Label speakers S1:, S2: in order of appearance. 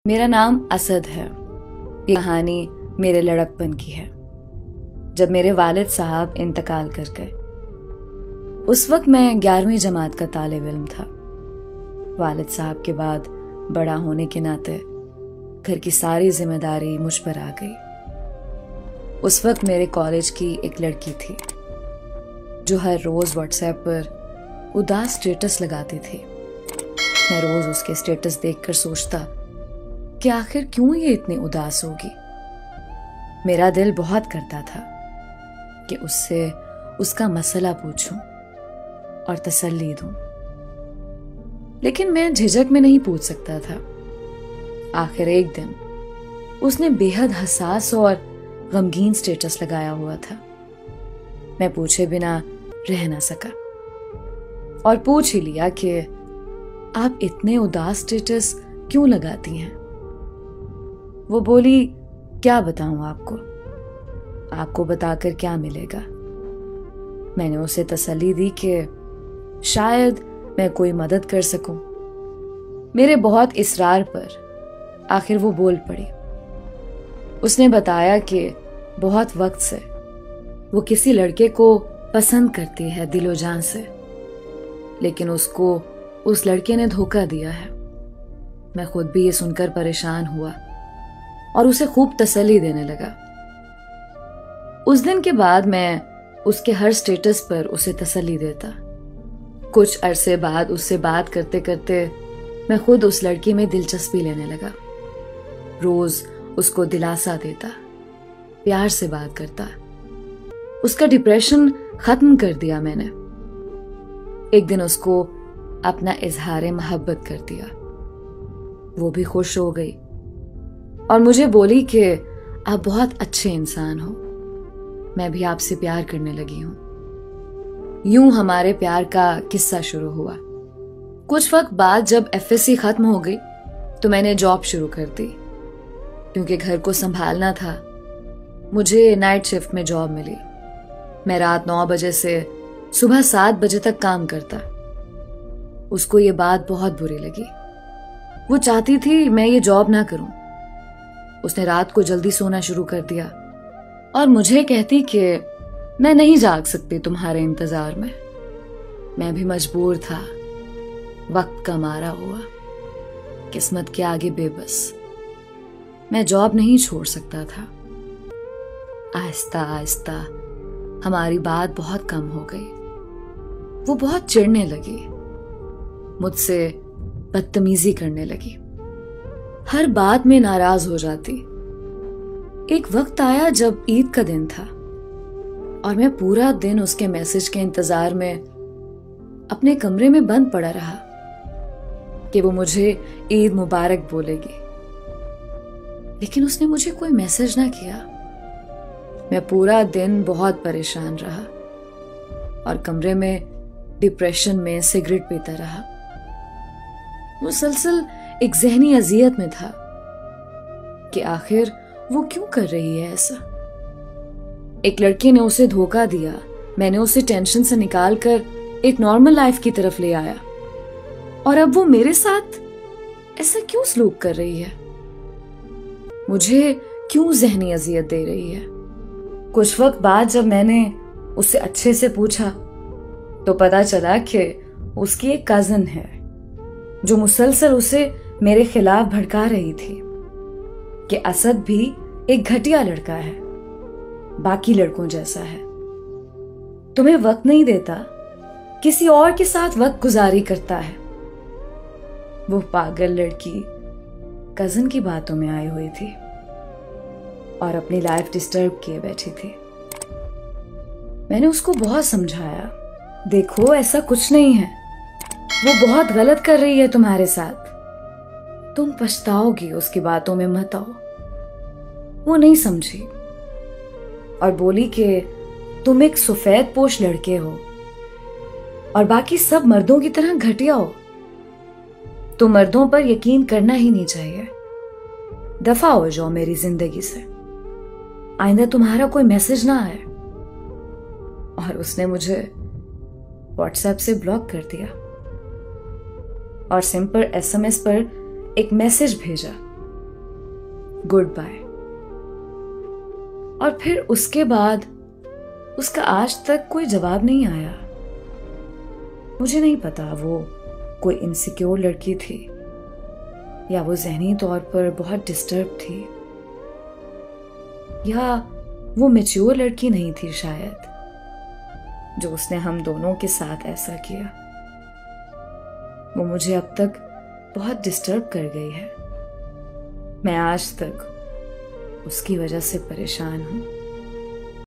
S1: मेरा नाम असद है। ये कहानी मेरे लड़कपन की है, जब मेरे वालिद साहब इंतकाल कर गए। उस वक्त मैं 11वीं जमात का तालिब इल्म था। वालिद साहब के बाद बड़ा होने के नाते घर की सारी जिम्मेदारी मुझ पर आ गई। उस वक्त मेरे कॉलेज की एक लड़की थी जो हर रोज व्हाट्सएप पर उदास स्टेटस लगाती थी। मैं रोज उसके स्टेटस देखकर सोचता कि आखिर क्यों ये इतनी उदास होगी। मेरा दिल बहुत करता था कि उससे उसका मसला पूछूं और तसल्ली दूं, लेकिन मैं झिझक में नहीं पूछ सकता था। आखिर एक दिन उसने बेहद हसास और गमगीन स्टेटस लगाया हुआ था। मैं पूछे बिना रह ना सका और पूछ ही लिया कि आप इतने उदास स्टेटस क्यों लगाती हैं। वो बोली, क्या बताऊं आपको बताकर क्या मिलेगा। मैंने उसे तसल्ली दी कि शायद मैं कोई मदद कर सकूं। मेरे बहुत इसरार पर आखिर वो बोल पड़ी। उसने बताया कि बहुत वक्त से वो किसी लड़के को पसंद करती है दिलो जान से, लेकिन उसको उस लड़के ने धोखा दिया है। मैं खुद भी ये सुनकर परेशान हुआ और उसे खूब तसल्ली देने लगा। उस दिन के बाद मैं उसके हर स्टेटस पर उसे तसल्ली देता। कुछ अरसे बाद उससे बात करते करते मैं खुद उस लड़की में दिलचस्पी लेने लगा। रोज उसको दिलासा देता, प्यार से बात करता। उसका डिप्रेशन खत्म कर दिया मैंने। एक दिन उसको अपना इजहार मोहब्बत कर दिया। वो भी खुश हो गई और मुझे बोली कि आप बहुत अच्छे इंसान हो, मैं भी आपसे प्यार करने लगी हूं। यूं हमारे प्यार का किस्सा शुरू हुआ। कुछ वक्त बाद जब एफएससी खत्म हो गई तो मैंने जॉब शुरू कर दी। क्योंकि घर को संभालना था, मुझे नाइट शिफ्ट में जॉब मिली। मैं रात 9 बजे से सुबह 7 बजे तक काम करता। उसको ये बात बहुत बुरी लगी। वो चाहती थी मैं ये जॉब ना करूं। उसने रात को जल्दी सोना शुरू कर दिया और मुझे कहती कि मैं नहीं जाग सकती तुम्हारे इंतजार में। मैं भी मजबूर था, वक्त का मारा हुआ, किस्मत के आगे बेबस। मैं जॉब नहीं छोड़ सकता था। आहिस्ता आहिस्ता हमारी बात बहुत कम हो गई। वो बहुत चिढ़ने लगी, मुझसे बदतमीजी करने लगी, हर बात में नाराज हो जाती। एक वक्त आया जब ईद का दिन था और मैं पूरा दिन उसके मैसेज के इंतजार में अपने कमरे में बंद पड़ा रहा कि वो मुझे ईद मुबारक बोलेगी, लेकिन उसने मुझे कोई मैसेज ना किया। मैं पूरा दिन बहुत परेशान रहा और कमरे में डिप्रेशन में सिगरेट पीता रहा। मुसलसल एक जहनी अजियत में था कि आखिर वो क्यों कर रही है ऐसा। एक लड़की ने उसे धोखा दिया। मैंने उसे टेंशन से निकालकर एक नॉर्मल लाइफ की तरफ ले आया और अब वो मेरे साथ ऐसा क्यों सलूक कर रही है। मुझे क्यों जहनी अजियत दे रही है। कुछ वक्त बाद जब मैंने उससे अच्छे से पूछा तो पता चला कि उसकी एक कजन है जो मुसलसल उसे मेरे खिलाफ भड़का रही थी कि असद भी एक घटिया लड़का है, बाकी लड़कों जैसा है, तुम्हें वक्त नहीं देता, किसी और के साथ वक्त गुजारी करता है। वो पागल लड़की कजन की बातों में आई हुई थी और अपनी लाइफ डिस्टर्ब किए बैठी थी। मैंने उसको बहुत समझाया, देखो ऐसा कुछ नहीं है, वो बहुत गलत कर रही है तुम्हारे साथ, तुम पछताओगी, उसकी बातों में मत आओ। वो नहीं समझी और बोली कि तुम एक सफेद पोश लड़के हो और बाकी सब मर्दों की तरह घटिया हो। तुम मर्दों पर यकीन करना ही नहीं चाहिए। दफा हो जाओ मेरी जिंदगी से, आइंदा तुम्हारा कोई मैसेज ना आए। और उसने मुझे व्हाट्सएप से ब्लॉक कर दिया और सिंपल एसएमएस पर एक मैसेज भेजा गुड बाय। और फिर उसके बाद उसका आज तक कोई जवाब नहीं आया। मुझे नहीं पता वो कोई इनसिक्योर लड़की थी या वो ज़हनी तौर पर बहुत डिस्टर्ब थी, या वो मैच्योर लड़की नहीं थी शायद, जो उसने हम दोनों के साथ ऐसा किया। वो मुझे अब तक बहुत डिस्टर्ब कर गई है। मैं आज तक उसकी वजह से परेशान हूं।